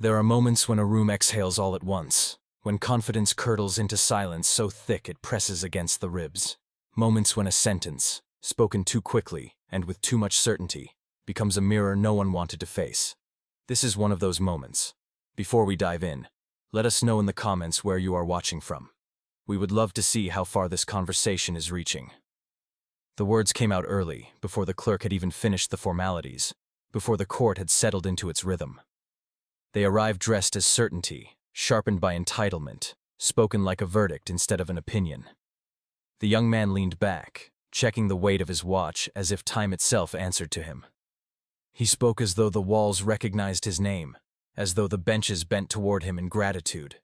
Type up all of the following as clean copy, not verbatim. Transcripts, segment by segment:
There are moments when a room exhales all at once, when confidence curdles into silence so thick it presses against the ribs. Moments when a sentence, spoken too quickly and with too much certainty, becomes a mirror no one wanted to face. This is one of those moments. Before we dive in, let us know in the comments where you are watching from. We would love to see how far this conversation is reaching. The words came out early, before the clerk had even finished the formalities, before the court had settled into its rhythm. They arrived dressed as certainty, sharpened by entitlement, spoken like a verdict instead of an opinion. The young man leaned back, checking the weight of his watch as if time itself answered to him. He spoke as though the walls recognized his name, as though the benches bent toward him in gratitude.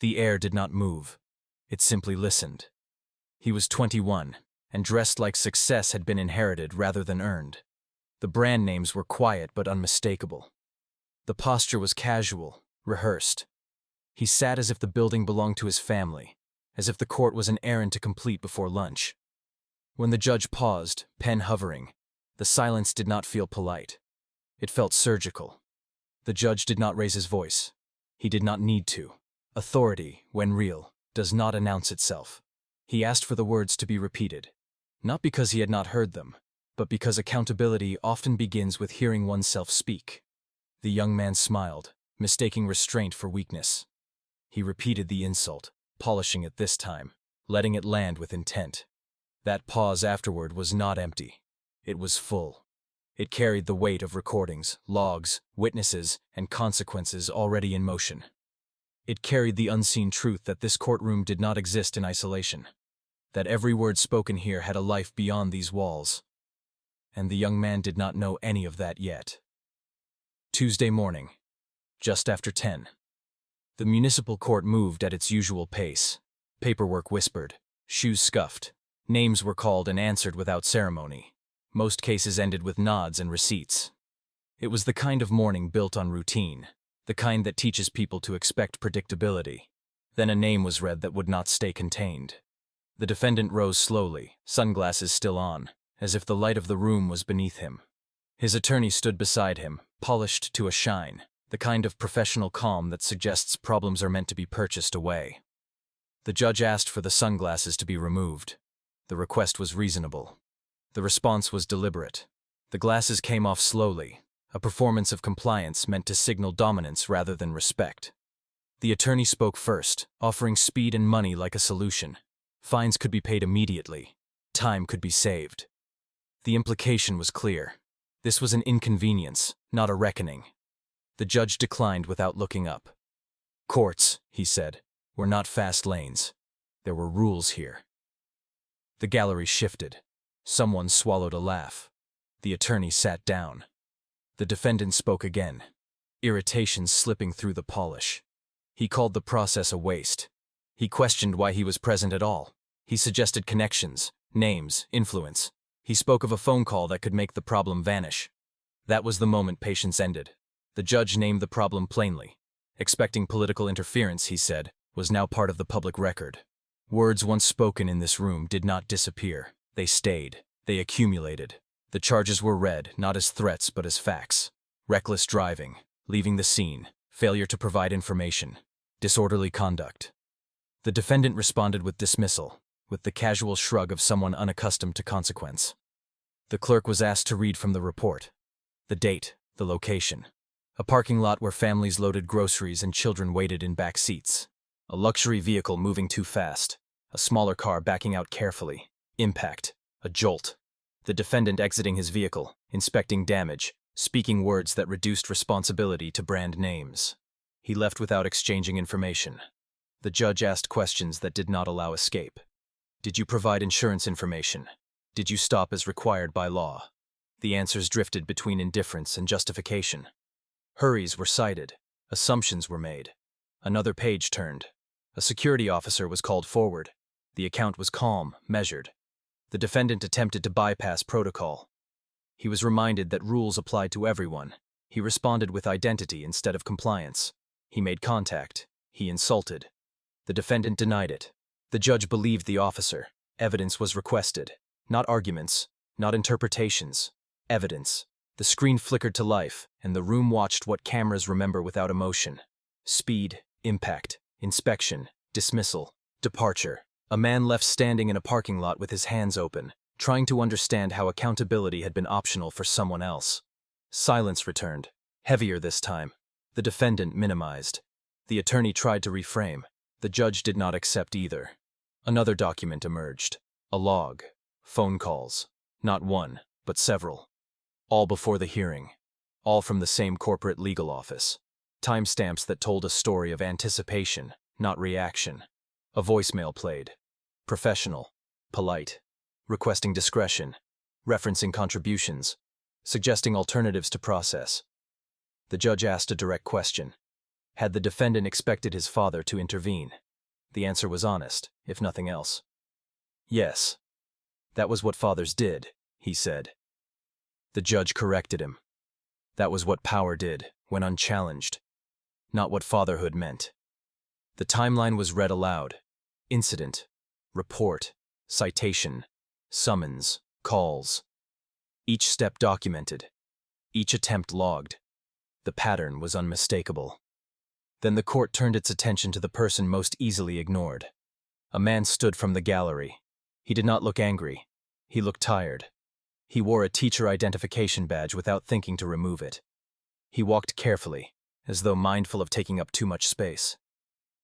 The air did not move. It simply listened. He was 21, and dressed like success had been inherited rather than earned. The brand names were quiet but unmistakable. The posture was casual, rehearsed. He sat as if the building belonged to his family, as if the court was an errand to complete before lunch. When the judge paused, pen hovering, the silence did not feel polite. It felt surgical. The judge did not raise his voice. He did not need to. Authority, when real, does not announce itself. He asked for the words to be repeated, not because he had not heard them, but because accountability often begins with hearing oneself speak. The young man smiled, mistaking restraint for weakness. He repeated the insult, polishing it this time, letting it land with intent. That pause afterward was not empty. It was full. It carried the weight of recordings, logs, witnesses, and consequences already in motion. It carried the unseen truth that this courtroom did not exist in isolation, that every word spoken here had a life beyond these walls. And the young man did not know any of that yet. Tuesday morning, just after 10. The municipal court moved at its usual pace. Paperwork whispered, shoes scuffed, names were called and answered without ceremony. Most cases ended with nods and receipts. It was the kind of morning built on routine, the kind that teaches people to expect predictability. Then a name was read that would not stay contained. The defendant rose slowly, sunglasses still on, as if the light of the room was beneath him. His attorney stood beside him, polished to a shine, the kind of professional calm that suggests problems are meant to be purchased away. The judge asked for the sunglasses to be removed. The request was reasonable. The response was deliberate. The glasses came off slowly, a performance of compliance meant to signal dominance rather than respect. The attorney spoke first, offering speed and money like a solution. Fines could be paid immediately. Time could be saved. The implication was clear. This was an inconvenience, not a reckoning. The judge declined without looking up. Courts, he said, were not fast lanes. There were rules here. The gallery shifted. Someone swallowed a laugh. The attorney sat down. The defendant spoke again, irritation slipping through the polish. He called the process a waste. He questioned why he was present at all. He suggested connections, names, influence. He spoke of a phone call that could make the problem vanish. That was the moment patience ended. The judge named the problem plainly. Expecting political interference, he said, was now part of the public record. Words once spoken in this room did not disappear. They stayed. They accumulated. The charges were read, not as threats but as facts. Reckless driving, leaving the scene, failure to provide information, disorderly conduct. The defendant responded with dismissal, with the casual shrug of someone unaccustomed to consequence. The clerk was asked to read from the report. The date, the location. A parking lot where families loaded groceries and children waited in back seats. A luxury vehicle moving too fast. A smaller car backing out carefully. Impact. A jolt. The defendant exiting his vehicle, inspecting damage, speaking words that reduced responsibility to brand names. He left without exchanging information. The judge asked questions that did not allow escape. Did you provide insurance information? Did you stop as required by law? The answers drifted between indifference and justification. Hurries were cited. Assumptions were made. Another page turned. A security officer was called forward. The account was calm, measured. The defendant attempted to bypass protocol. He was reminded that rules applied to everyone. He responded with identity instead of compliance. He made contact. He insulted. The defendant denied it. The judge believed the officer. Evidence was requested. Not arguments, not interpretations. Evidence. The screen flickered to life, and the room watched what cameras remember without emotion. Speed, impact, inspection, dismissal, departure. A man left standing in a parking lot with his hands open, trying to understand how accountability had been optional for someone else. Silence returned, heavier this time. The defendant minimized. The attorney tried to reframe. The judge did not accept either. Another document emerged. A log. Phone calls. Not one, but several. All before the hearing. All from the same corporate legal office. Timestamps that told a story of anticipation, not reaction. A voicemail played. Professional. Polite. Requesting discretion. Referencing contributions. Suggesting alternatives to process. The judge asked a direct question. Had the defendant expected his father to intervene? The answer was honest, if nothing else. Yes. That was what fathers did, he said. The judge corrected him. That was what power did, when unchallenged. Not what fatherhood meant. The timeline was read aloud. Incident, report, citation, summons, calls. Each step documented. Each attempt logged. The pattern was unmistakable. Then the court turned its attention to the person most easily ignored. A man stood from the gallery. He did not look angry. He looked tired. He wore a teacher identification badge without thinking to remove it. He walked carefully, as though mindful of taking up too much space.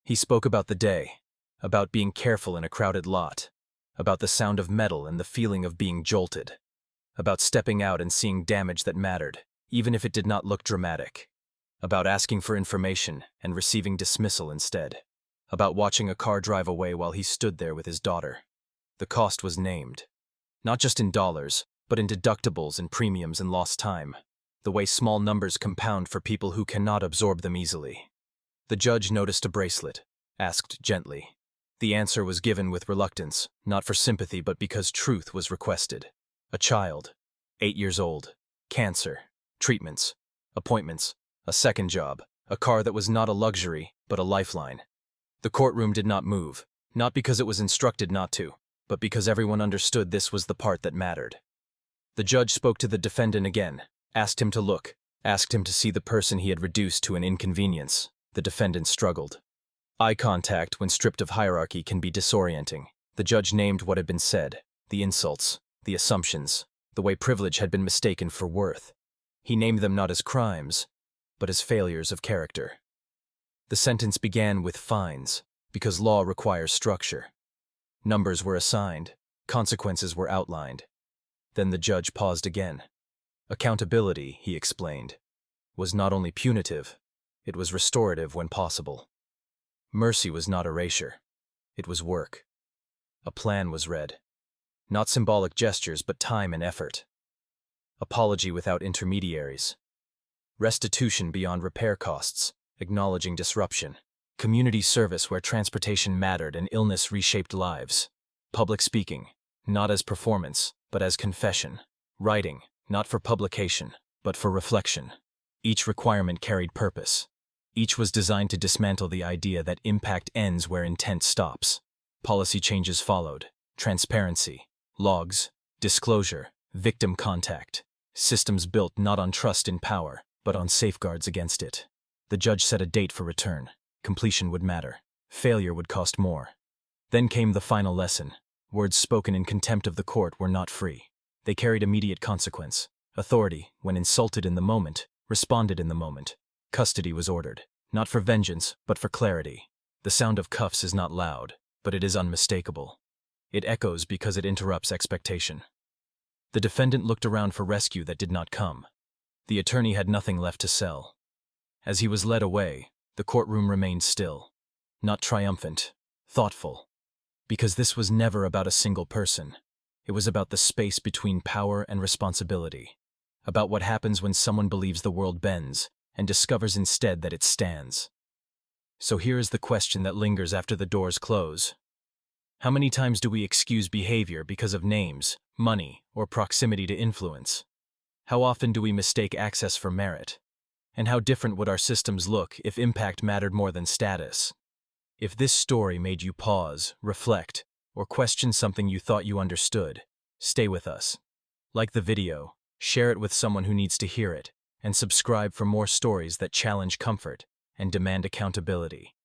He spoke about the day, about being careful in a crowded lot, about the sound of metal and the feeling of being jolted, about stepping out and seeing damage that mattered, even if it did not look dramatic, about asking for information and receiving dismissal instead, about watching a car drive away while he stood there with his daughter. The cost was named, not just in dollars, but in deductibles and premiums and lost time, the way small numbers compound for people who cannot absorb them easily. The judge noticed a bracelet, asked gently. The answer was given with reluctance, not for sympathy but because truth was requested. A child, 8 years old, cancer, treatments, appointments, a second job, a car that was not a luxury, but a lifeline. The courtroom did not move, not because it was instructed not to, but because everyone understood this was the part that mattered. The judge spoke to the defendant again, asked him to look, asked him to see the person he had reduced to an inconvenience. The defendant struggled. Eye contact, when stripped of hierarchy, can be disorienting. The judge named what had been said, the insults, the assumptions, the way privilege had been mistaken for worth. He named them not as crimes, but as failures of character. The sentence began with fines, because law requires structure. Numbers were assigned, consequences were outlined. Then the judge paused again. Accountability, he explained, was not only punitive, it was restorative when possible. Mercy was not erasure, it was work. A plan was read. Not symbolic gestures, but time and effort. Apology without intermediaries. Restitution beyond repair costs, acknowledging disruption. Community service where transportation mattered and illness reshaped lives. Public speaking, not as performance, but as confession. Writing, not for publication, but for reflection. Each requirement carried purpose. Each was designed to dismantle the idea that impact ends where intent stops. Policy changes followed. Transparency, logs, disclosure, victim contact. Systems built not on trust in power, but on safeguards against it. The judge set a date for return. Completion would matter. Failure would cost more. Then came the final lesson. Words spoken in contempt of the court were not free. They carried immediate consequence. Authority, when insulted in the moment, responded in the moment. Custody was ordered, not for vengeance, but for clarity. The sound of cuffs is not loud, but it is unmistakable. It echoes because it interrupts expectation. The defendant looked around for rescue that did not come. The attorney had nothing left to sell. As he was led away, the courtroom remained still. Not triumphant, thoughtful. Because this was never about a single person. It was about the space between power and responsibility. About what happens when someone believes the world bends and discovers instead that it stands. So here is the question that lingers after the doors close. How many times do we excuse behavior because of names, money, or proximity to influence? How often do we mistake access for merit? And how different would our systems look if impact mattered more than status? If this story made you pause, reflect, or question something you thought you understood, stay with us. Like the video, share it with someone who needs to hear it, and subscribe for more stories that challenge comfort and demand accountability.